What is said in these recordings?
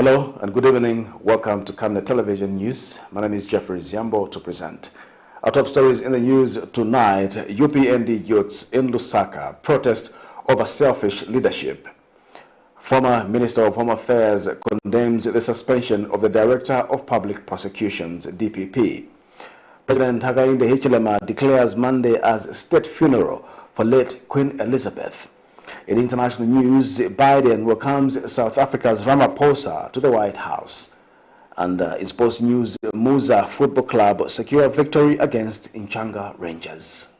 Hello and good evening. Welcome to Camnet Television News. My name is Jeffrey Ziambo to present. Our top stories in the news tonight: UPND youths in Lusaka protest over selfish leadership. Former Minister of Home Affairs condemns the suspension of the Director of Public Prosecutions, DPP. President Hakainde Hichilema declares Monday as state funeral for late Queen Elizabeth. In international news, Biden welcomes South Africa's Ramaphosa to the White House. And in sports news, MUZA Football Club secure victory against NCHANGA Rangers.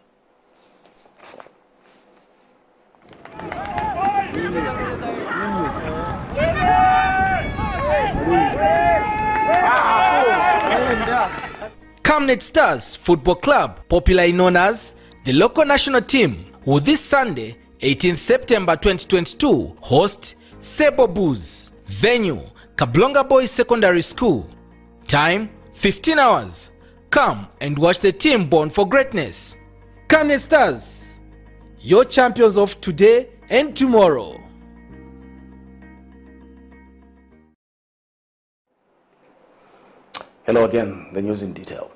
Camnet Stars Football Club, popularly known as the local national team, will this Sunday, 18th September 2022, host Sebo Bulls. Venue, Kablonga Boys Secondary School. Time, 15 hours. Come and watch the team born for greatness. Camnet Stars, your champions of today and tomorrow. Hello again, the news in detail.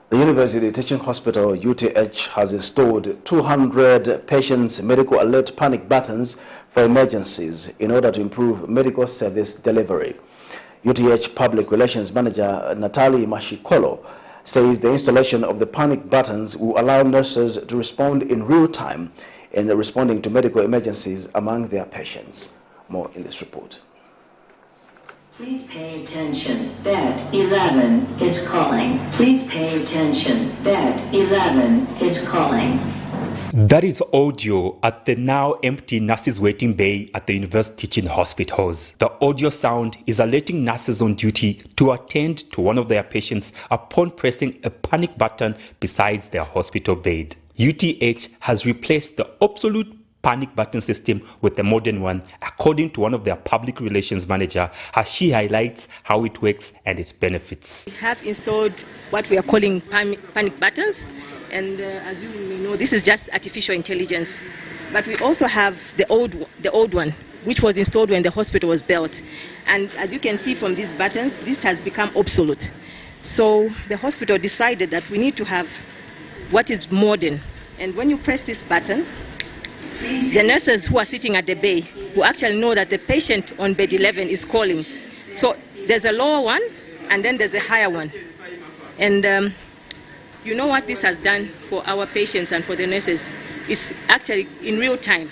The University Teaching Hospital, UTH, has installed 200 patients' medical alert panic buttons for emergencies in order to improve medical service delivery. UTH Public Relations Manager Natalie Mashikolo says the installation of the panic buttons will allow nurses to respond in real time in responding to medical emergencies among their patients. More in this report. Please pay attention. Bed 11 is calling. Please pay attention. Bed 11 is calling. That is audio at the now empty nurses waiting bay at the University Teaching Hospitals. The audio sound is alerting nurses on duty to attend to one of their patients upon pressing a panic button beside their hospital bed. UTH has replaced the obsolete panic button system with a modern one, according to one of their public relations manager, as she highlights how it works and its benefits. We have installed what we are calling panic buttons, and as you may know, this is just artificial intelligence. But we also have the old one, which was installed when the hospital was built. And as you can see from these buttons, this has become obsolete. So the hospital decided that we need to have what is modern. And when you press this button, the nurses who are sitting at the bay will actually know that the patient on bed 11 is calling. So there's a lower one and then there's a higher one. And you know what this has done for our patients and for the nurses? It's actually in real time.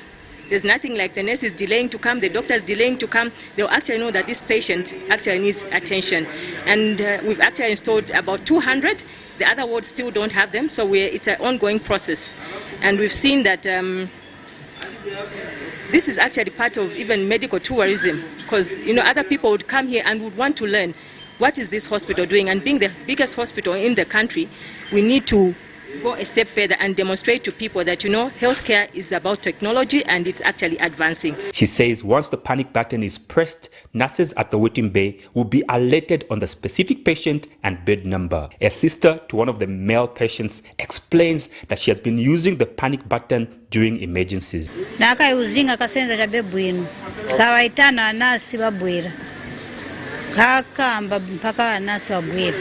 There's nothing like the nurses delaying to come, the doctors delaying to come. They'll actually know that this patient actually needs attention. And we've actually installed about 200. The other wards still don't have them, so it's an ongoing process. And we've seen that this is actually part of even medical tourism, because other people would come here and would want to learn what is this hospital doing. And being the biggest hospital in the country, we need to go a step further and demonstrate to people that healthcare is about technology and it's actually advancing. She says once the panic button is pressed, nurses at the waiting bay will be alerted on the specific patient and bed number. A sister to one of the male patients explains that she has been using the panic button during emergencies. Kakamba mpaka nasi wabwira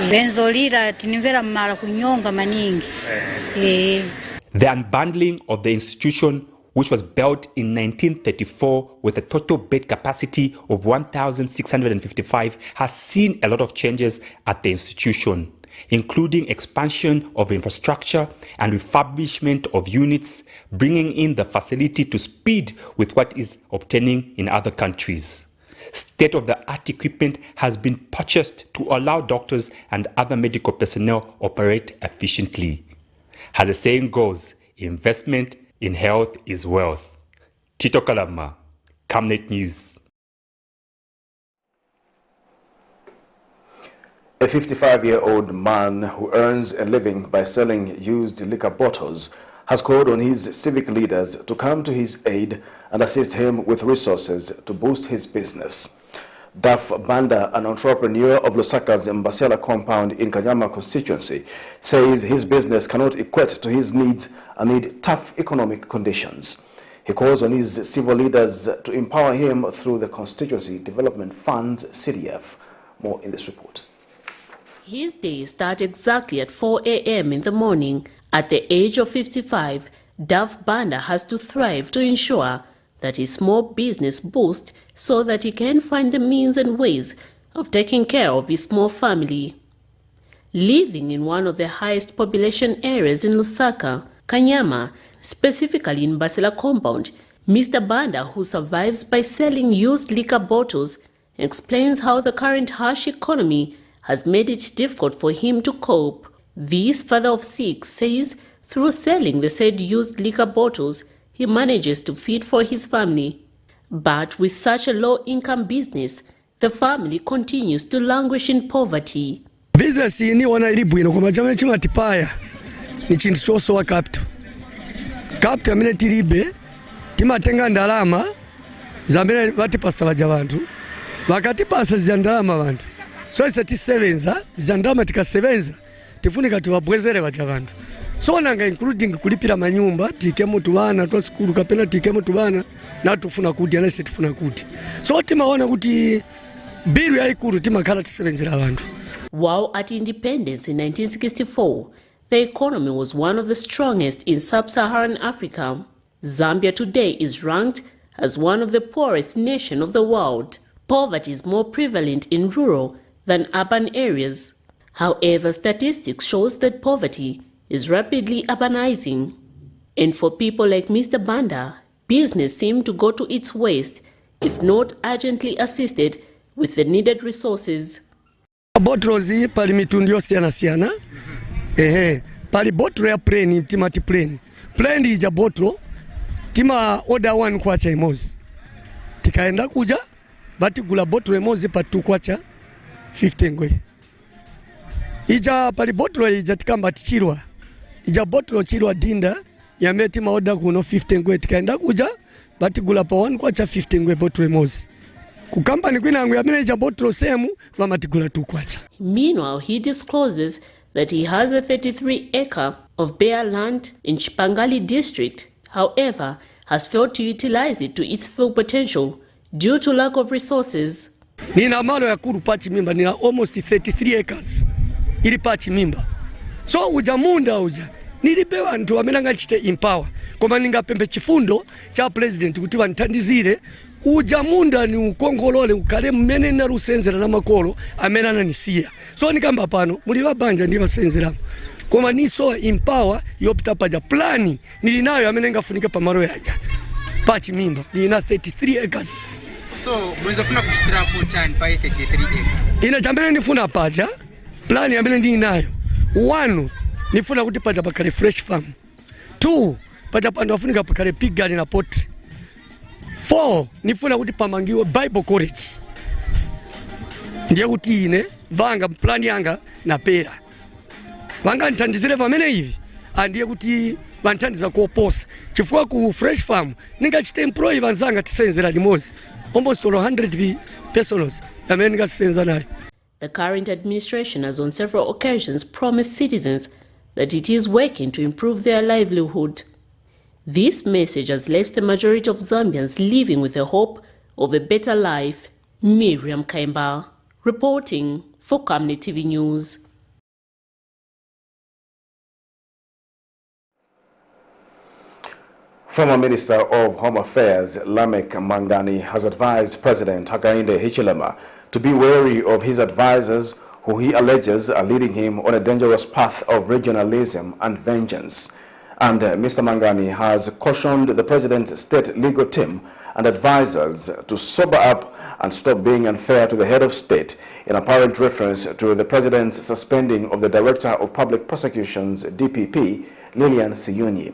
benzolira tinimvera mara kunyonga maningi. The unbundling of the institution, which was built in 1934 with a total bed capacity of 1,655, has seen a lot of changes at the institution, including expansion of infrastructure and refurbishment of units, bringing in the facility to speed with what is obtaining in other countries. State-of-the-art equipment has been purchased to allow doctors and other medical personnel operate efficiently. As the saying goes, investment in health is wealth. Tito Kalama, Camnet News. A 55-year-old man who earns a living by selling used liquor bottles has called on his civic leaders to come to his aid and assist him with resources to boost his business. Daf Banda, an entrepreneur of Lusaka's Mbasela compound in Kanyama constituency, says his business cannot equate to his needs amid tough economic conditions. He calls on his civil leaders to empower him through the Constituency Development Fund, CDF. More in this report. His day starts exactly at 4 a.m. in the morning. At the age of 55, Dav Banda has to thrive to ensure that his small business boosts so that he can find the means and ways of taking care of his small family. Living in one of the highest population areas in Lusaka, Kanyama, specifically in Basila compound, Mr. Banda, who survives by selling used liquor bottles, explains how the current harsh economy has made it difficult for him to cope. This father of 6 says through selling the said used liquor bottles, he manages to feed for his family. But with such a low-income business, the family continues to languish in poverty. Business ni wana ilibwino kwa majamani chuma tipaya ni chintu choso wa capital. Capital mine tilibe tima tenga ndalama zambele watipasa wajawantu wakatipasa zandalama wantu. So isa tisevenza zandalama tikasevenza tifunika tuwabwezere wajawantu. So nanga including kulipira manyumba tike mutu wana tuwa sikuru kapena tike mutu wana na tufuna kudi anase tufuna kudi. So tima wana kuti biru ya ikuru tima kala tisevenzira wantu. While at independence in 1964, the economy was one of the strongest in sub-Saharan Africa. Zambia today is ranked as one of the poorest nations of the world. Poverty is more prevalent in rural than urban areas. However, statistics shows that poverty is rapidly urbanizing. And for people like Mr. Banda, business seems to go to its waste if not urgently assisted with the needed resources. Botrozi pali mitundio siana pali botro ya plane timati plane ija botro tima order 1 kwacha imozi tikaenda kuja bati gula botro imozi pa 2 kwacha 15 ngwe ija pali botro ija tikamba tichirwa ija botro chirwa dinda ya meti ma order kuno 15 ngwe tikaenda kuja bati gula pa 1 kwacha 15 ngwe botro imozi. Meanwhile, he discloses that he has a 33-acre of bare land in Chipangali district, however, has failed to utilize it to its full potential due to lack of resources. Nina malo ya kuru pachi mimba, nina almost 33 acres ili pachi mimba. So ujamunda nilipewa ntu wamenanga chite empower. Kwa ninga pembe chifundo cha president kutiwa ntandizire ujamunda ni ukongolole ukale mmene na rusenzera na makolo amenana nisia. So nikamba pano muliwa banja ndiba senzera. Koma niso empower yopita paja plani nilinayo amenenga funika pa maro yaja. Pachi mimba nina 33 acres. So mwenza funa kustrapo chani pa 33 acres. Ina jambele nifuna paja plani amene ninayo. 1 nifuna kuti paja pakale fresh farm. 2 paja pando afunika pakale pig garden na pot. 4 nifuna kuti pamangiwe Bible college. Ndiye kuti ine vanga plani yanga na pera. Vanga ntandizire vamene hivi andiye kuti vantandiza kuoposa. Chifukwa ku fresh farm ninga chite employee vanzanga tisenzera limozi. Almost 100 persons amene ninga tisenza nayo. The current administration has on several occasions promised citizens that it is working to improve their livelihood. This message has left the majority of Zambians living with the hope of a better life. Miriam Kaimba, reporting for Camnet TV News. Former Minister of Home Affairs Lamek Mangani has advised President Hakainde Hichilema to be wary of his advisors who he alleges are leading him on a dangerous path of regionalism and vengeance. And Mr. Mangani has cautioned the President's state legal team and advisors to sober up and stop being unfair to the head of state, in apparent reference to the President's suspending of the Director of Public Prosecutions, DPP, Lilian Siyunyi.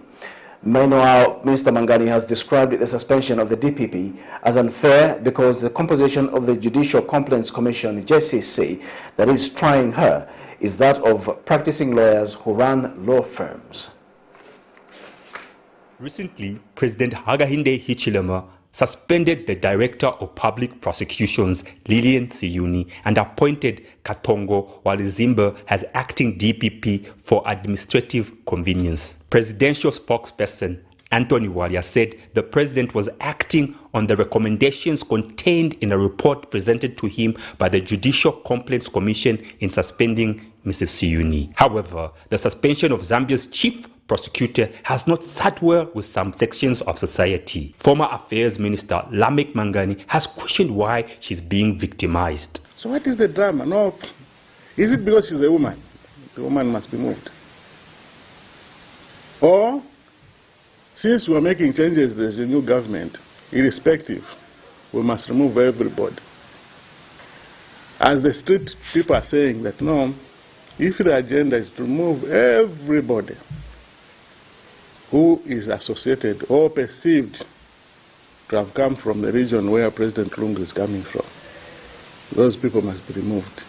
Meanwhile, Mr. Mangani has described the suspension of the DPP as unfair because the composition of the Judicial Complaints Commission, JCC, that is trying her is that of practicing lawyers who run law firms. Recently, President Hakainde Hichilema suspended the Director of Public Prosecutions, Lilian Siyunyi, and appointed Katongo Walizimba as acting DPP for administrative convenience. Presidential spokesperson Anthony Walia said the president was acting on the recommendations contained in a report presented to him by the Judicial Complaints Commission in suspending Mrs. Siyuni. However, the suspension of Zambia's chief prosecutor has not sat well with some sections of society. Former Affairs Minister Lamek Mangani has questioned why she's being victimized. So what is the drama? No, is it because she's a woman? The woman must be moved. Or, since we are making changes, there's a new government, irrespective, we must remove everybody. As the street people are saying that no, if the agenda is to remove everybody who is associated or perceived to have come from the region where President Lungu is coming from, those people must be removed.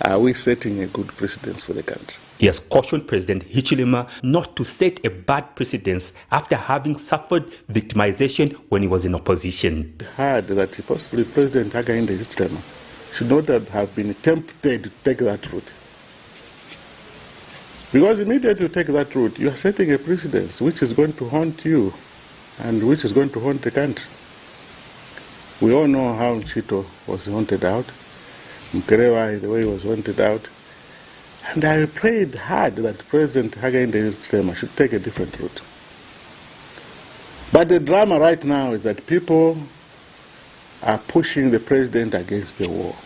Are we setting a good precedence for the country? He has cautioned President Hichilema not to set a bad precedence after having suffered victimization when he was in opposition. Heard that possibly President Hakainde Hichilema should not have been tempted to take that route. Because immediately you take that route, you are setting a precedence which is going to haunt you and which is going to haunt the country. We all know how Nchito was haunted out, Mkerewa, the way he was haunted out. And I prayed hard that President Hakainde Hichilema should take a different route. But the drama right now is that people are pushing the president against the wall.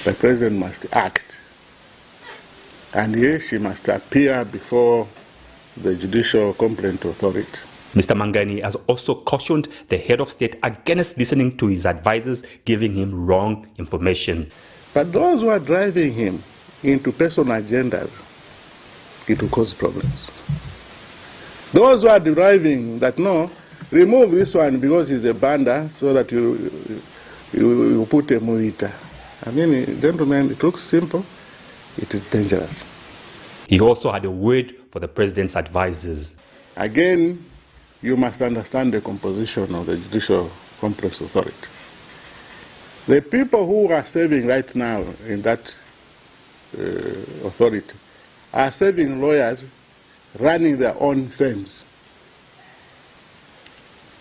The president must act. And yes, she must appear before the Judicial Complaint Authority. Mr. Mangani has also cautioned the head of state against listening to his advisors giving him wrong information. But those who are driving him into personal agendas, it will cause problems. Those who are deriving that, no, remove this one because he's a banda so that you put a muita. I mean, gentlemen, it looks simple. It is dangerous. He also had a word for the president's advisors. Again, you must understand the composition of the Judicial Complaints Authority. The people who are serving right now in that authority are serving lawyers running their own firms.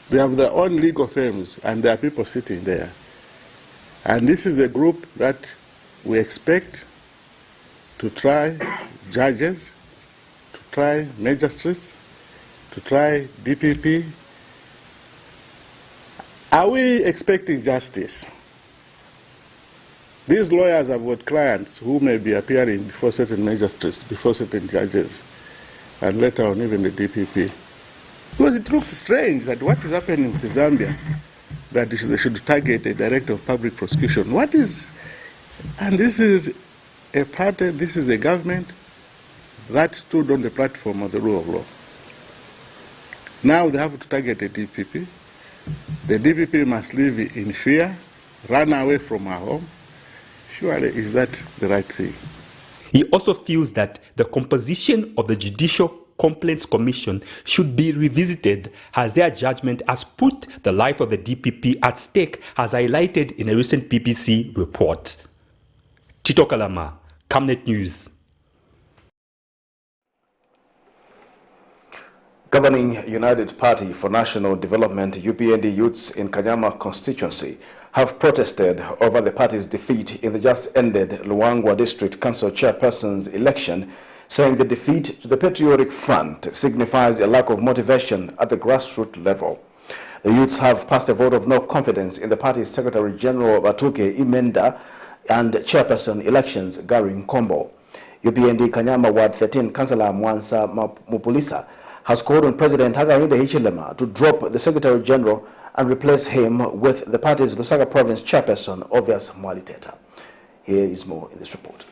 They have their own legal firms and there are people sitting there. And this is a group that we expect to try judges, to try magistrates, to try DPP. Are we expecting justice? These lawyers have got clients who may be appearing before certain magistrates, before certain judges, and later on even the DPP. Because it looked strange that what is happening with Zambia, that they should target a director of public prosecution. What is, and this is a party, this is a government that stood on the platform of the rule of law. Now they have to target a DPP. The DPP must live in fear, run away from her home. Surely, is that the right thing? He also feels that the composition of the Judicial Complaints Commission should be revisited as their judgment has put the life of the DPP at stake, as highlighted in a recent BBC report. Tito Kalama, Camnet News. Governing United Party for National Development UPND youths in Kanyama constituency have protested over the party's defeat in the just-ended Luangwa District Council Chairperson's election, saying the defeat to the Patriotic Front signifies a lack of motivation at the grassroots level. The youths have passed a vote of no confidence in the party's Secretary General Batuke Imenda and Chairperson elections Gary Nkombo. UPND Kanyama Ward 13 Councillor Mwansa Mupulisa has called on President Hakainde Hichilema to drop the Secretary General and replace him with the party's Lusaka Province Chairperson, Obvious Mwaliteta. Here is more in this report.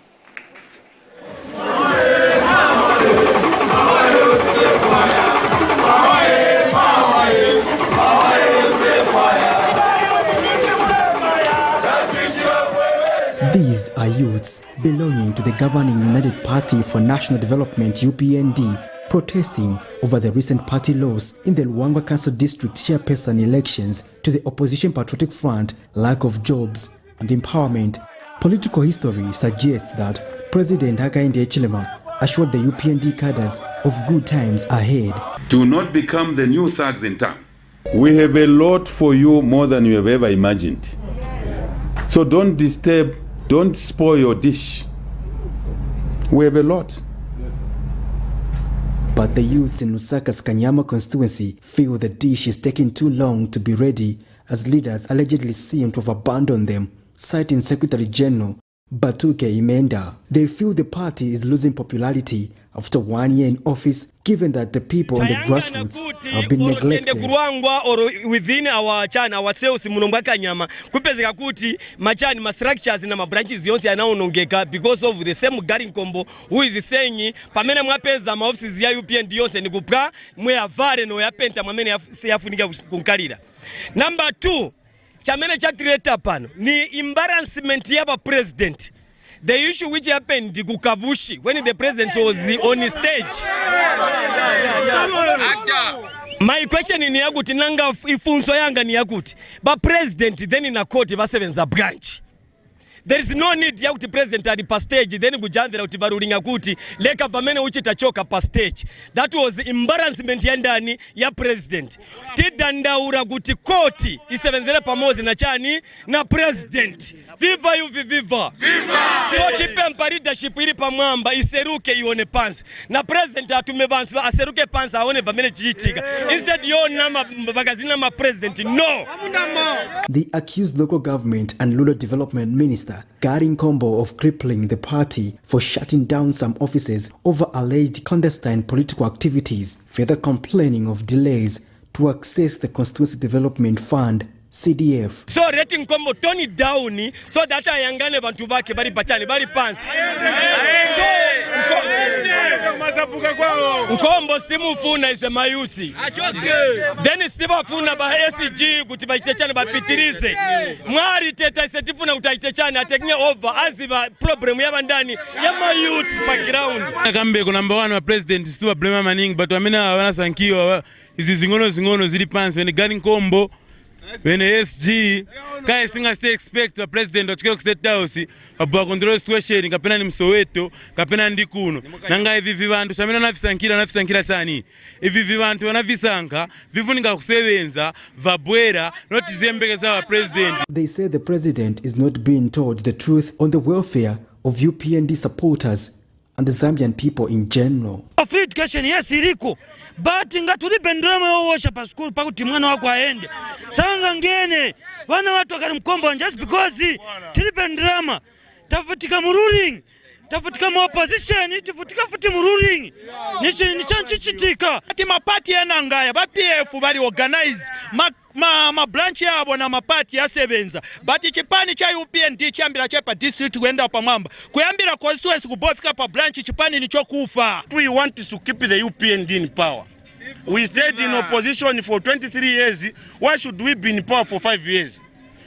These are youths belonging to the governing United Party for National Development UPND protesting over the recent party loss in the Luangwa Council District Chairperson elections to the opposition Patriotic Front, lack of jobs and empowerment. Political history suggests that President Hakainde Hichilema assured the UPND cadres of good times ahead. to not become the new thugs in town. We have a lot for you, more than you have ever imagined. So don't disturb, don't spoil your dish. We have a lot. But the youths in Lusaka's Kanyama constituency feel the dish is taking too long to be ready, as leaders allegedly seem to have abandoned them, citing Secretary General Batuke Imenda. They feel the party is losing popularity after 1 year in office, given that the people on the grassroots have been neglected. Within our chana, our sales munombaka nyama, kupezeka kuti machani ma structures na ma branches yonse yanaonongeka because of the same Garing Combo who is saying pamene mwapeza ma offices ya UPND yonse ni kupka mwe avare no yapenta mwamene yafunika kunkalira. Number 2, chamene chatireta pano ni embarrassment ya ba president. The issue which happened Kukavushi when the president was on stage. My question ni yakuti nanga ifunso yanga ni yakuti ba president then in a court basebenza branch. There is no need ya kuti president at the stage then kujandira kuti barulinga kuti leka vamene uchitachoka pa stage. That was embarrassment ya ndani ya president. Tidandaura kuti koti isebenzere pamozi na chani na president. Viva you viva. So tipempa leadership ili pamwamba iseruke ione pansi. Na president atume bansi aseruke pansi aone vamene chichitika. Instead yo nama bagazina ma president no. The accused local government and rural development minister Garing Combo of crippling the party for shutting down some offices over alleged clandestine political activities, further complaining of delays to access the Constituency Development Fund CDF. So rating Combo turn it down so that ayangane bantu bake bari pachani bari pansi. Combo stimu funa is a mayusi. Then stimu funa ba SG kuti bachechana ba pitirize. Mwari teta setifuna utachechana ateknya over aziba problem ya bandani ya mayusi background. Kambe ko number 1 wa president still blame maning but wamena wana sankiwa izi zingono zili pansi when Garing Combo when SG kaya stinga stay expect a president of State House abwa control situation kapena ni Msoweto kapena ndikuno nanga hivi vantu samena nafisankira sani hivi vantu wanavisanka vifunika kusebenza vabwera not zembekeza wa president. They say the president is not being told the truth on the welfare of UPND supporters and the Zambian people in general. Education yes iriko but ngatuli bendrama yowosha pa school pakuti mwana wako aende sanga ngene wana watu wakari mkombo just because tili bendrama tafutika mu ruling tafutika mu opposition tafutika futi mu ruling nishanchichitika ati mapati yanangaya ba PF bali organize ma branch yabo na mapati yasebenza but chipani cha UPND chambira chepa district kwenda pamwamba kuyambira constituency kubofika pa branch chipani nicho kufa. We want to keep the UPND in power. We stayed in opposition for 23 years. Why should we be in power for 5 years?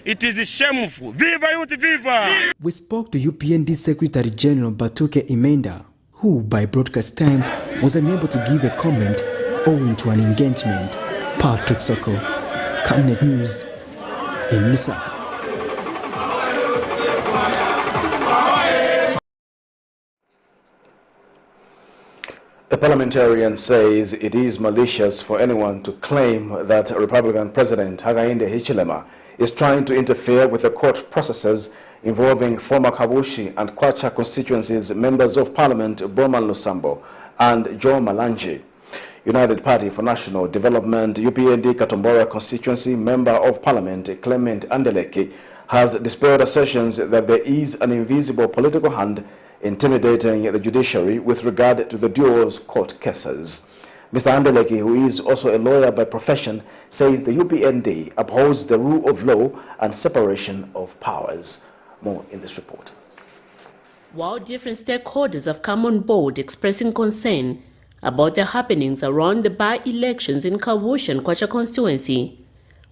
It is shameful. Viva youth, viva! We spoke to UPND Secretary General Batuke Imenda, who by broadcast time was unable to give a comment owing to an engagement. Patrick Soko, Camnet News in Lusaka. A parliamentarian says it is malicious for anyone to claim that Republican President Hakainde Hichilema is trying to interfere with the court processes involving former Kabushi and Kwacha constituencies members of Parliament Bowman Lusambo and Joe Malanji. United Party for National Development UPND Katombora constituency member of Parliament Clement Andeleki has dispelled assertions that there is an invisible political hand intimidating the judiciary with regard to the duo's court cases. Mr. Andeleki, who is also a lawyer by profession, says the UPND upholds the rule of law and separation of powers. More in this report. While different stakeholders have come on board expressing concern about the happenings around the by-elections in Kabushi and Kwacha constituency,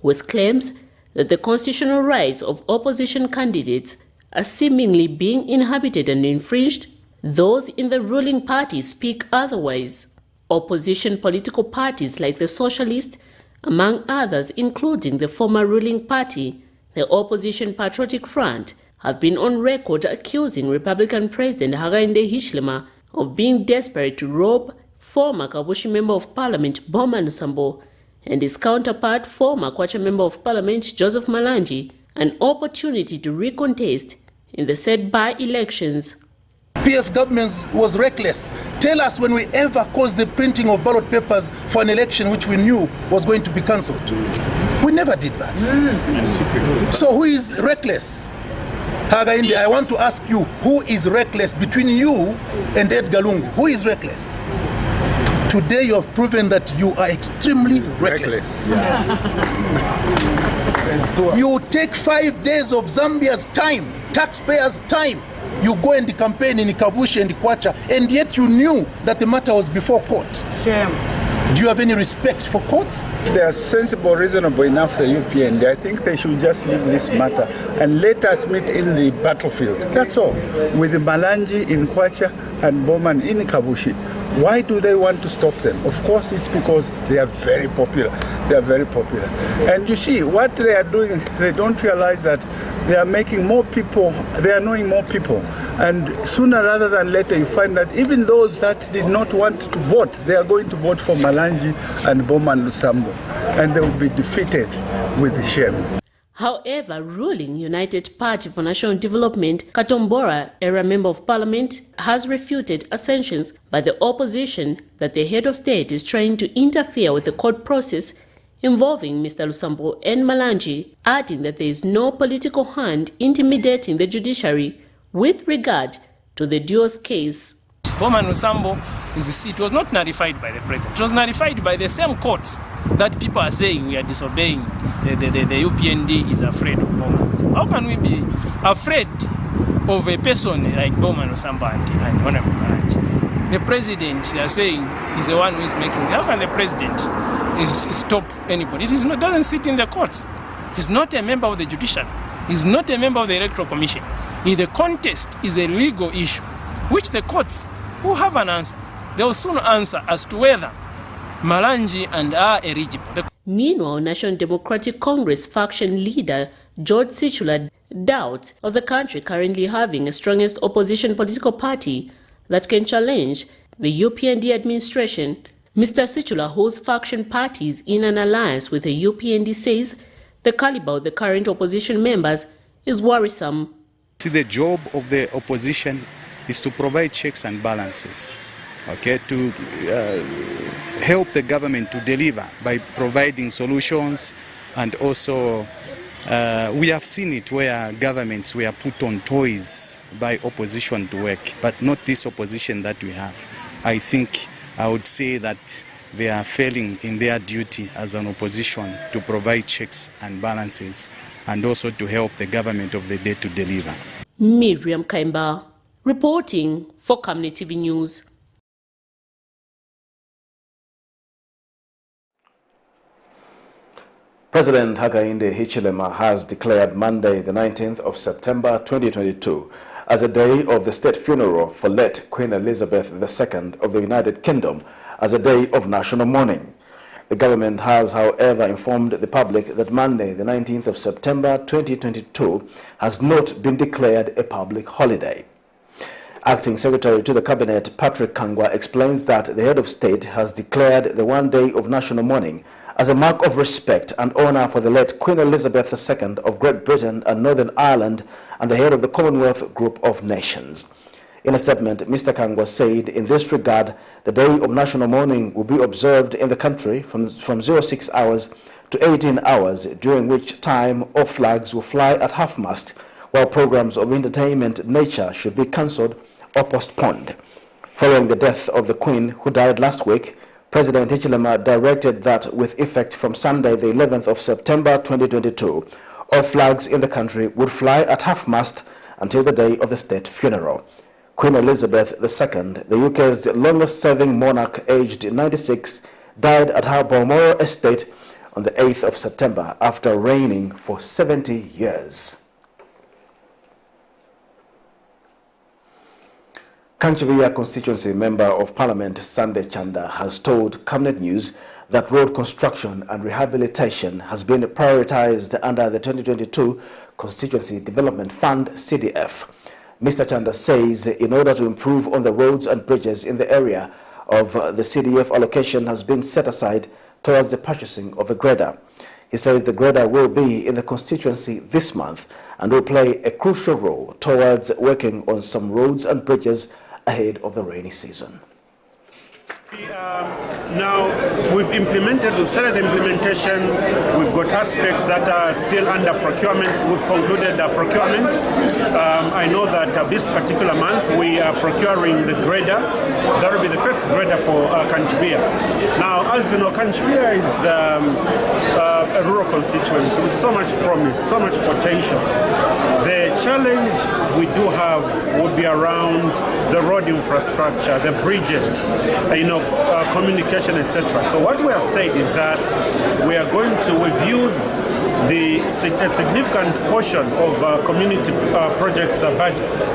with claims that the constitutional rights of opposition candidates are seemingly being inhabited and infringed, those in the ruling party speak otherwise. Opposition political parties like the Socialist, among others including the former ruling party, the Opposition Patriotic Front, have been on record accusing Republican President Hakainde Hichilema of being desperate to rob former Kabushi Member of Parliament Boma Lusambo and his counterpart, former Kwacha Member of Parliament Joseph Malanji, an opportunity to recontest in the said by-elections. PF government was reckless. Tell us when we ever caused the printing of ballot papers for an election which we knew was going to be cancelled. We never did that. So who is reckless? Hagainde, I want to ask you, who is reckless between you and Edgar Lungu? Who is reckless? Today you have proven that you are extremely reckless. You take 5 days of Zambia's time, taxpayers' time. You go and campaign in Kabushi and Kwacha, and yet you knew that the matter was before court. Shame. Do you have any respect for courts? They are sensible, reasonable enough, the UPND. I think they should just leave this matter and let us meet in the battlefield. That's all. With Malanji in Kwacha and Bowman in Kabushi. Why do they want to stop them? Of course, it's because they are very popular. They are very popular. And you see, what they are doing, they don't realize that they are making more people, they are annoying more people. And sooner rather than later, you find that even those that did not want to vote, they are going to vote for Malanji and Bowman Lusambo. And they will be defeated with shame. However, ruling United Party for National Development, Katombora, era Member of Parliament, has refuted assertions by the opposition that the head of state is trying to interfere with the court process involving Mr. Lusambo and Malanji, adding that there is no political hand intimidating the judiciary with regard to the duo's case. Bowman Lusambo, it was not nullified by the president. It was nullified by the same courts that people are saying we are disobeying. The UPND is afraid of Bowman Lusambo. How can we be afraid of a person like Bowman Lusambo and Honorable Malanji? The president, they are saying, is the one who is making. How can the president stop anybody? It doesn't sit in the courts. He's not a member of the judiciary. He's not a member of the Electoral Commission. The contest is a legal issue, which the courts will have an answer. They will soon answer as to whether Malanji and are eligible. Meanwhile, National Democratic Congress faction leader George Sichula doubts of the country currently having a strongest opposition political party that can challenge the UPND administration. Mr. Sichula holds faction parties in an alliance with the UPND, says the caliber of the current opposition members is worrisome. See, the job of the opposition is to provide checks and balances, okay, to help the government to deliver by providing solutions. And also we have seen it where governments were put on toys by opposition to work, but not this opposition that we have. I think I would say that they are failing in their duty as an opposition to provide checks and balances and also to help the government of the day to deliver. Miriam Kaimba, reporting for Camnet TV News. President Hakainde Hichilema has declared Monday, the 19th of September 2022, as a day of the state funeral for late Queen Elizabeth II of the United Kingdom, as a day of national mourning. The government has, however, informed the public that Monday, the 19th of September 2022, has not been declared a public holiday. Acting Secretary to the Cabinet, Patrick Kangwa, explains that the head of state has declared the one day of national mourning as a mark of respect and honor for the late Queen Elizabeth II of Great Britain and Northern Ireland and the head of the Commonwealth Group of Nations. In a statement, Mr. Kangwa said in this regard, the day of national mourning will be observed in the country from 06 hours to 18 hours, during which time all flags will fly at half-mast, while programs of entertainment nature should be cancelled or postponed. Following the death of the Queen, who died last week, President Hichilema directed that with effect from Sunday, the 11th of September 2022, all flags in the country would fly at half-mast until the day of the state funeral. Queen Elizabeth II, the UK's longest-serving monarch, aged 96, died at her Balmoral estate on the 8th of September after reigning for 70 years. Kanchiviya constituency Member of Parliament Sunday Chanda has told Camnet News that road construction and rehabilitation has been prioritized under the 2022 Constituency Development Fund (CDF). Mr. Chanda says in order to improve on the roads and bridges in the area, of the CDF allocation has been set aside towards the purchasing of a grader. He says the grader will be in the constituency this month and will play a crucial role towards working on some roads and bridges ahead of the rainy season. Now we've started the implementation. We've got aspects that are still under procurement. We've concluded procurement. I know that this particular month we are procuring the grader. That will be the first grader for Kanchibia. Now, as you know, Kanchibia is a rural constituency with so much promise, so much potential. The challenge we do have would be around the road infrastructure, the bridges, communication, etc. So what we have said is that we've used a significant portion of community projects budget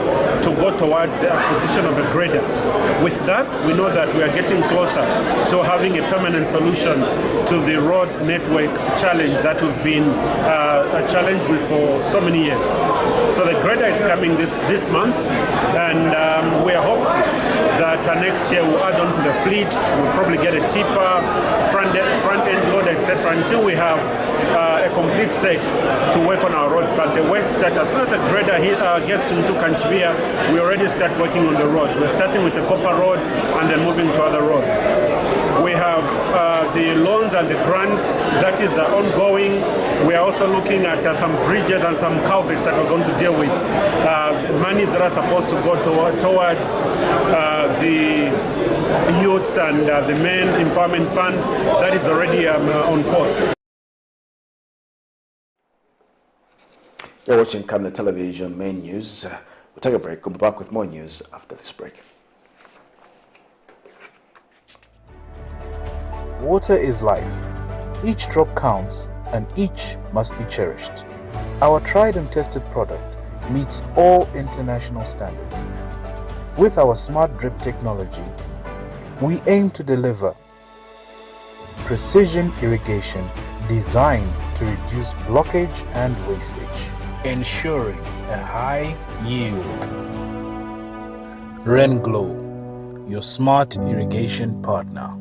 to go towards the acquisition of a grader. With that, we know that we are getting closer to having a permanent solution to the road network challenge that we've been challenged with for so many years. So the grader is coming this month, and we are hopeful that next year we'll add on to the fleet. We'll probably get a tipper, front-end loader, etc. until we have a complete set to work on our roads. But the work starts as soon as the grader gets into Kanchibia, we already start working on the roads. We're starting with the Copper Road and then moving to other roads. We have the loans and the grants that is ongoing. We are also looking at some bridges and some culverts that we're going to deal with. Monies that are supposed to go towards the youths and the men empowerment fund, that is already on course. You're watching Camnet Television Main News. We'll take a break. We'll be back with more news after this break. Water is life. Each drop counts and each must be cherished. Our tried and tested product meets all international standards. With our smart drip technology, we aim to deliver precision irrigation designed to reduce blockage and wastage, ensuring a high yield. RenGlow, your smart irrigation partner.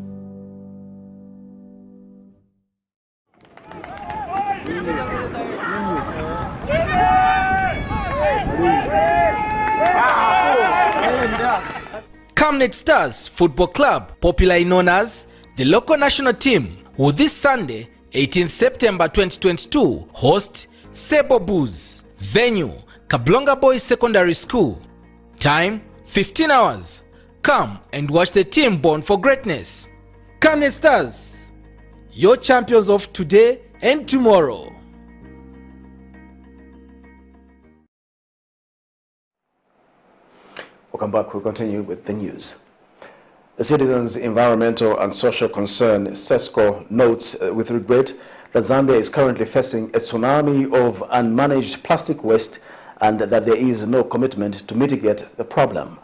Camnet Stars Football Club, popularly known as the local national team, will this Sunday, 18th September 2022, host Sebo Booze. Venue, Kablonga Boys Secondary School. Time, 15 hours. Come and watch the team born for greatness. Camnet Stars, your champions of today and tomorrow. Welcome back. We'll continue with the news. The Citizens' Environmental and Social Concern, CESCO, notes with regret that Zambia is currently facing a tsunami of unmanaged plastic waste and that there is no commitment to mitigate the problem.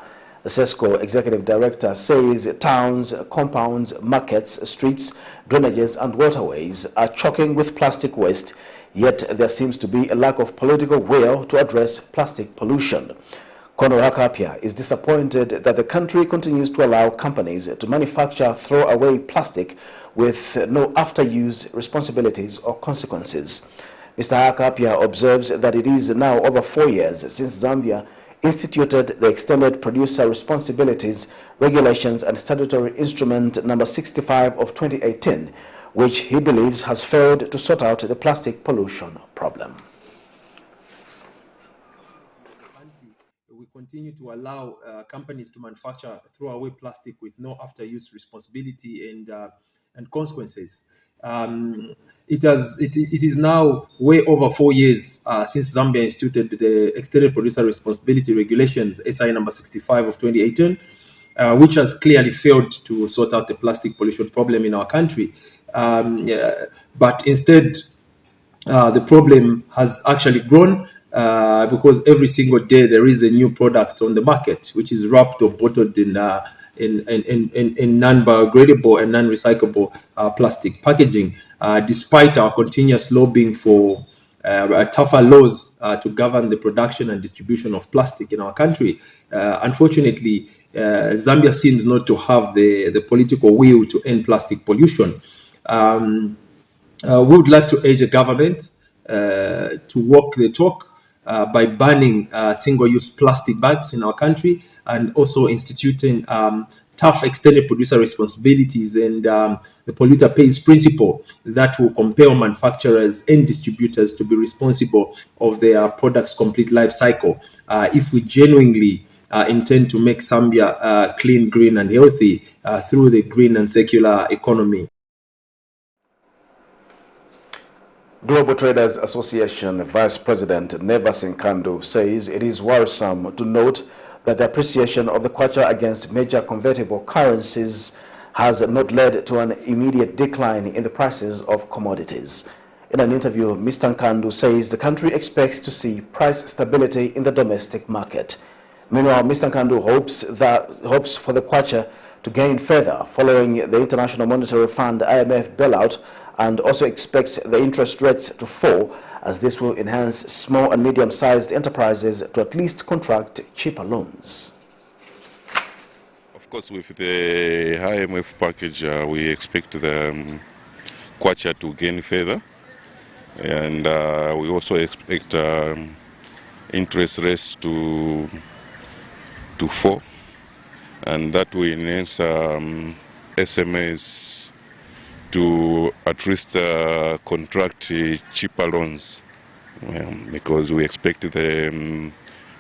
The CESCO Executive Director says towns, compounds, markets, streets, drainages and waterways are choking with plastic waste, yet there seems to be a lack of political will to address plastic pollution. Kono Hakapia is disappointed that the country continues to allow companies to manufacture throwaway plastic with no after-use responsibilities or consequences. Mr. Hakapia observes that it is now over 4 years since Zambia instituted the Extended Producer Responsibilities Regulations and Statutory Instrument number 65 of 2018, which he believes has failed to sort out the plastic pollution problem. Continue to allow companies to manufacture throwaway plastic with no after-use responsibility and consequences. It is now way over 4 years since Zambia instituted the Extended Producer Responsibility Regulations, SI number 65 of 2018, which has clearly failed to sort out the plastic pollution problem in our country. But instead, the problem has actually grown. Because every single day there is a new product on the market which is wrapped or bottled in non-biodegradable and non-recyclable plastic packaging, despite our continuous lobbying for tougher laws to govern the production and distribution of plastic in our country. Unfortunately, Zambia seems not to have the political will to end plastic pollution. We would like to urge the government to walk the talk by banning single-use plastic bags in our country, and also instituting tough extended producer responsibilities and the polluter pays principle that will compel manufacturers and distributors to be responsible of their products' complete life cycle. If we genuinely intend to make Zambia clean, green, and healthy through the green and circular economy. Global Traders Association Vice President Nevas Nkandu says it is worrisome to note that the appreciation of the kwacha against major convertible currencies has not led to an immediate decline in the prices of commodities. In an interview, Mr. Nkandu says the country expects to see price stability in the domestic market. Meanwhile, Mr. Nkandu hopes for the kwacha to gain further following the International Monetary Fund IMF bailout, and also expects the interest rates to fall, as this will enhance small and medium-sized enterprises to at least contract cheaper loans. Of course, with the IMF package, we expect the kwacha to gain further, and we also expect interest rates to fall, and that will enhance SMEs to at least contract cheaper loans, because we expect the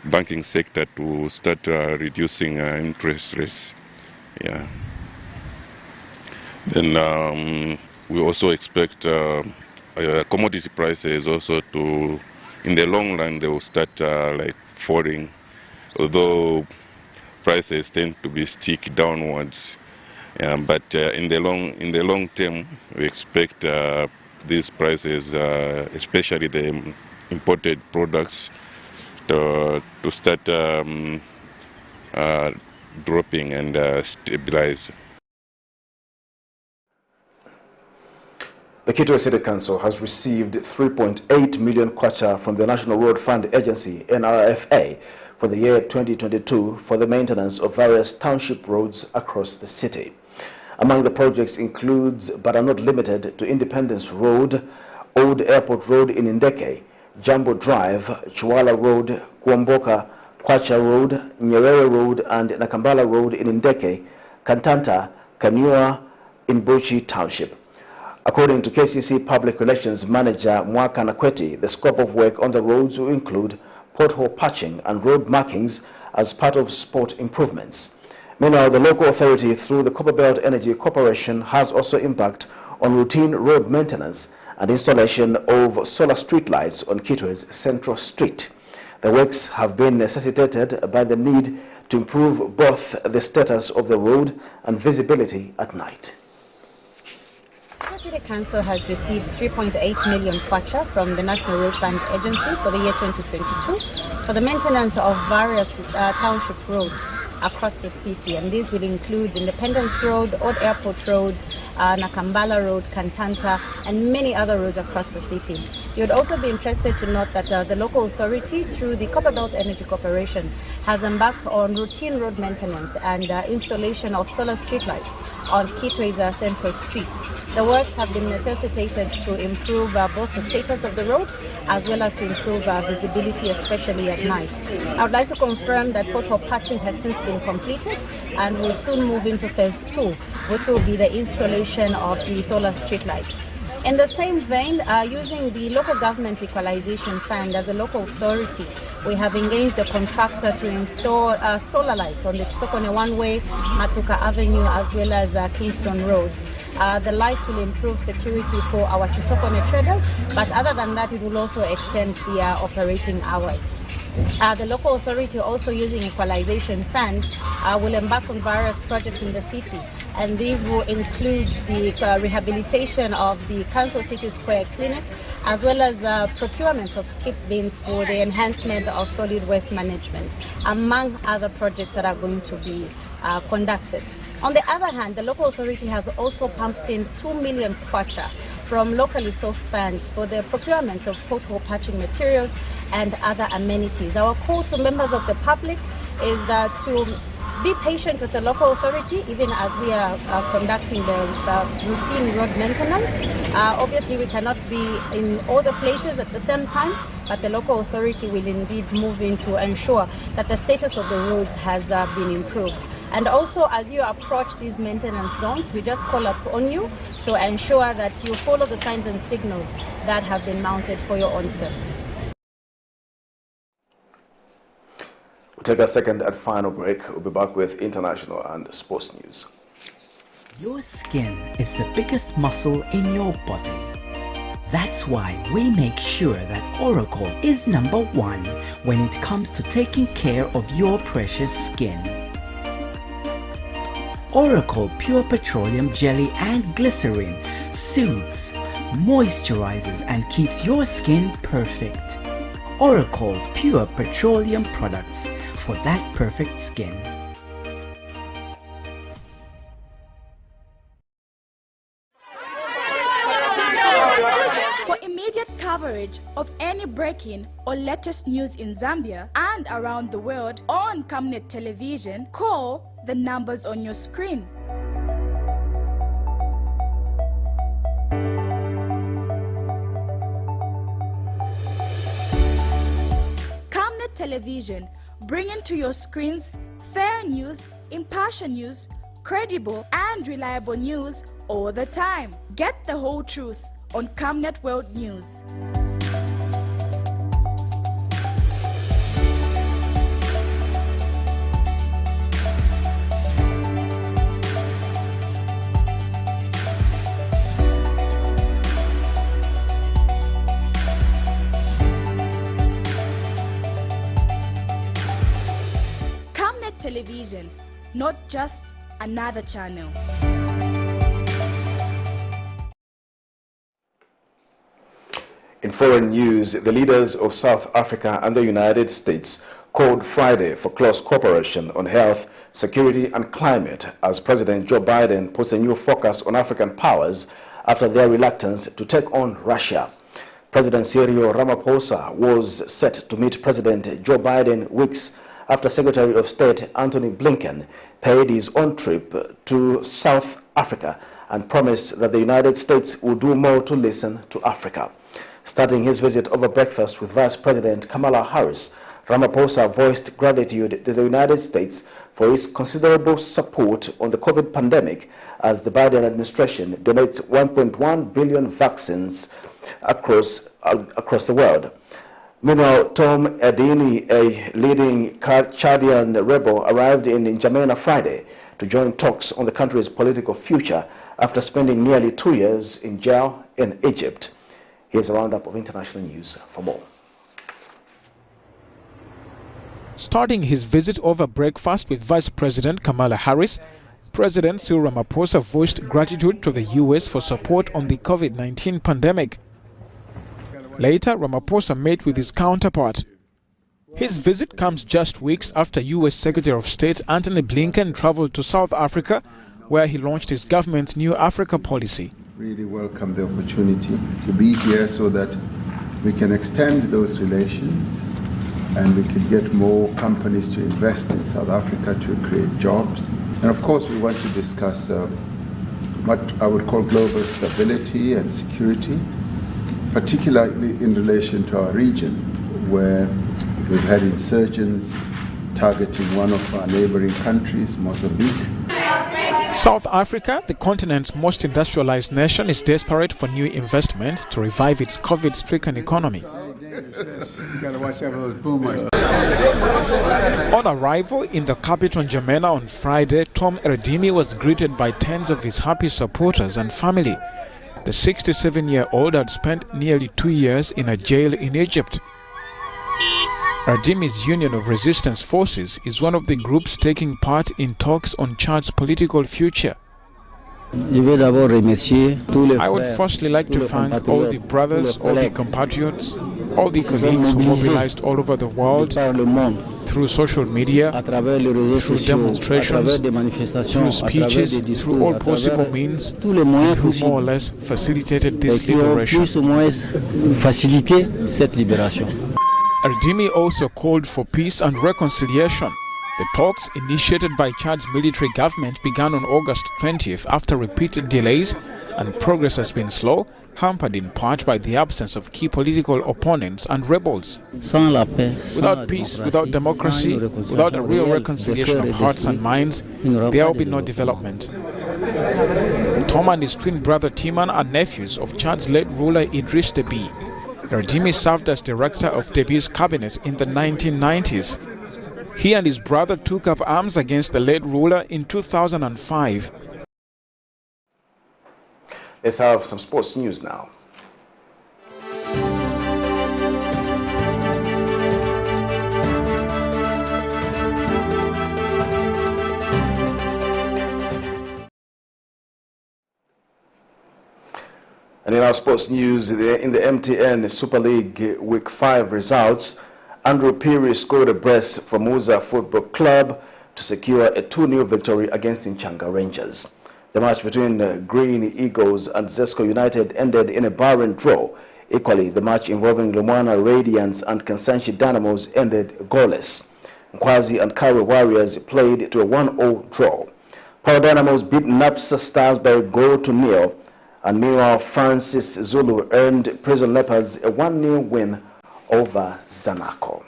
banking sector to start reducing interest rates. Yeah. Then we also expect commodity prices also to, in the long run, they will start like falling, although prices tend to be stick downwards. But in the long term, we expect these prices, especially the imported products, to start dropping and stabilize. The Kitwe City Council has received 3.8 million kwacha from the National Road Fund Agency, NRFA, for the year 2022 for the maintenance of various township roads across the city. Among the projects includes, but are not limited to, Independence Road, Old Airport Road in Ndeke, Jambo Drive, Chwala Road, Kuomboka, Kwacha Road, Nyerere Road, and Nakambala Road in Ndeke, Kantanta, Kanyua in Bochi Township. According to KCC Public Relations Manager Mwaka Nakweti, the scope of work on the roads will include pothole patching and road markings as part of sport improvements. Meanwhile, the local authority, through the Copperbelt Energy Corporation, has also embarked on routine road maintenance and installation of solar streetlights on Kitwe's Central Street. The works have been necessitated by the need to improve both the status of the road and visibility at night. The City Council has received 3.8 million kwacha from the National Road Fund Agency for the year 2022 for the maintenance of various township roads across the city, and these will include Independence Road, Old Airport Road, Nakambala Road, Kantanta, and many other roads across the city. You would also be interested to note that the local authority, through the Copperbelt Energy Corporation, has embarked on routine road maintenance and installation of solar streetlights on Kitwe's Central Street. The works have been necessitated to improve both the status of the road as well as to improve visibility, especially at night. I would like to confirm that pothole patching has since been completed and will soon move into phase 2, which will be the installation of the solar streetlights. In the same vein, using the local government equalization fund as a local authority, we have engaged a contractor to install solar lights on the Chisokone One-Way, Matuka Avenue, as well as Kingston Roads. The lights will improve security for our Chisokone traders, but other than that, it will also extend the operating hours. The local authority, also using equalization fund, will embark on various projects in the city, and these will include the rehabilitation of the Council City Square Clinic, as well as procurement of skip bins for the enhancement of solid waste management, among other projects that are going to be conducted. On the other hand, the local authority has also pumped in 2 million kwacha from locally sourced funds for the procurement of pothole patching materials and other amenities. Our call to members of the public is to be patient with the local authority, even as we are conducting the routine road maintenance. Obviously, we cannot be in all the places at the same time, but the local authority will indeed move in to ensure that the status of the roads has been improved. And also, as you approach these maintenance zones, we just call upon you to ensure that you follow the signs and signals that have been mounted for your own safety. We'll take a second and final break. We'll be back with international and sports news. Your skin is the biggest muscle in your body. That's why we make sure that Oracle is #1 when it comes to taking care of your precious skin. Oracle Pure Petroleum Jelly and Glycerin soothes, moisturizes and keeps your skin perfect. Oracle Pure Petroleum products for that perfect skin. For immediate coverage of any breaking or latest news in Zambia and around the world on Camnet television, call the numbers on your screen. Camnet television, bringing to your screens fair news, impartial news, credible and reliable news all the time. Get the whole truth on Camnet World News. Camnet television, not just another channel. In foreign news, the leaders of South Africa and the United States called Friday for close cooperation on health, security and climate as President Joe Biden puts a new focus on African powers after their reluctance to take on Russia. President Cyril Ramaphosa was set to meet President Joe Biden weeks after Secretary of State Antony Blinken paid his own trip to South Africa and promised that the United States would do more to listen to Africa. Starting his visit over breakfast with Vice President Kamala Harris, Ramaphosa voiced gratitude to the United States for its considerable support on the COVID pandemic as the Biden administration donates 1.1 billion vaccines across the world. Meanwhile, Tom Edini, a leading Chadian rebel, arrived in N'Djamena Friday to join talks on the country's political future after spending nearly 2 years in jail in Egypt. Here's a roundup of international news for more. Starting his visit over breakfast with Vice President Kamala Harris, President Cyril Ramaphosa voiced gratitude to the U.S. for support on the COVID-19 pandemic. Later, Ramaphosa met with his counterpart. His visit comes just weeks after U.S. Secretary of State Antony Blinken traveled to South Africa, where he launched his government's New Africa policy. Really welcome the opportunity to be here so that we can extend those relations and we can get more companies to invest in South Africa to create jobs. And of course, we want to discuss what I would call global stability and security, particularly in relation to our region, where we've had insurgents targeting one of our neighboring countries, Mozambique. South Africa, the continent's most industrialized nation, is desperate for new investment to revive its COVID-stricken economy. On arrival in the capital N'Djamena on Friday, Tom Edini was greeted by tens of his happy supporters and family. The 67-year-old had spent nearly 2 years in a jail in Egypt. Edini's Union of Resistance Forces is one of the groups taking part in talks on Chad's political future. I would firstly like to thank all the brothers, all the compatriots, All the colleagues who mobilized all over the world through social media, through demonstrations, through speeches, through all possible means, and who more or less facilitated this liberation. Erdimi also called for peace and reconciliation. The talks initiated by Chad's military government began on August 20th after repeated delays, and progress has been slow, hampered in part by the absence of key political opponents and rebels. Without peace, without democracy, without a real reconciliation of hearts and minds, there will be no development. Tom and his twin brother Timan are nephews of Chad's late ruler Idriss Deby. Erdimi served as director of Deby's cabinet in the 1990s. He and his brother took up arms against the late ruler in 2005. Let's have some sports news now. And in our sports news, in the MTN Super League Week 5 results, Andrew Peary scored a brace for MUZA Football Club to secure a 2-0 victory against NCHANGA Rangers. The match between Green Eagles and Zesco United ended in a barren draw. Equally, the match involving Lumwana Radiants and Kansanshi Dynamos ended goalless. Nkwazi and Kawe Warriors played to a 1-0 draw. Power Dynamos beat Napsa Stars by a goal to nil, and meanwhile Francis Zulu earned Prison Leopards a 1-0 win over Zanaco.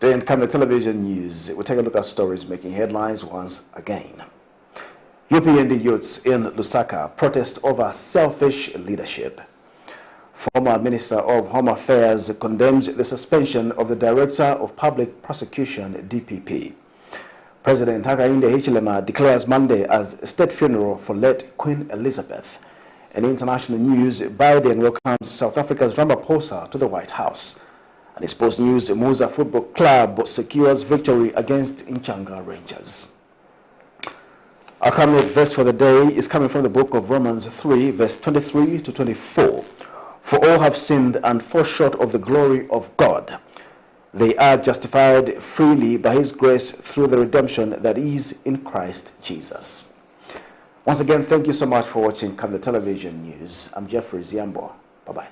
In Camnet Television News, we'll take a look at stories making headlines once again. UPND youths in Lusaka protest over selfish leadership. Former Minister of Home Affairs condemns the suspension of the Director of Public Prosecution, DPP. President Hakainde Hichilema declares Monday as a state funeral for late Queen Elizabeth. In international news, Biden welcomes South Africa's Ramaphosa to the White House. And in sports news, MUZA Football Club secures victory against NCHANGA Rangers. Our Camnet verse for the day is coming from the book of Romans 3, verse 23 to 24. For all have sinned and fall short of the glory of God. They are justified freely by His grace through the redemption that is in Christ Jesus. Once again, thank you so much for watching Camnet Television News. I'm Jeffrey Ziambo. Bye-bye.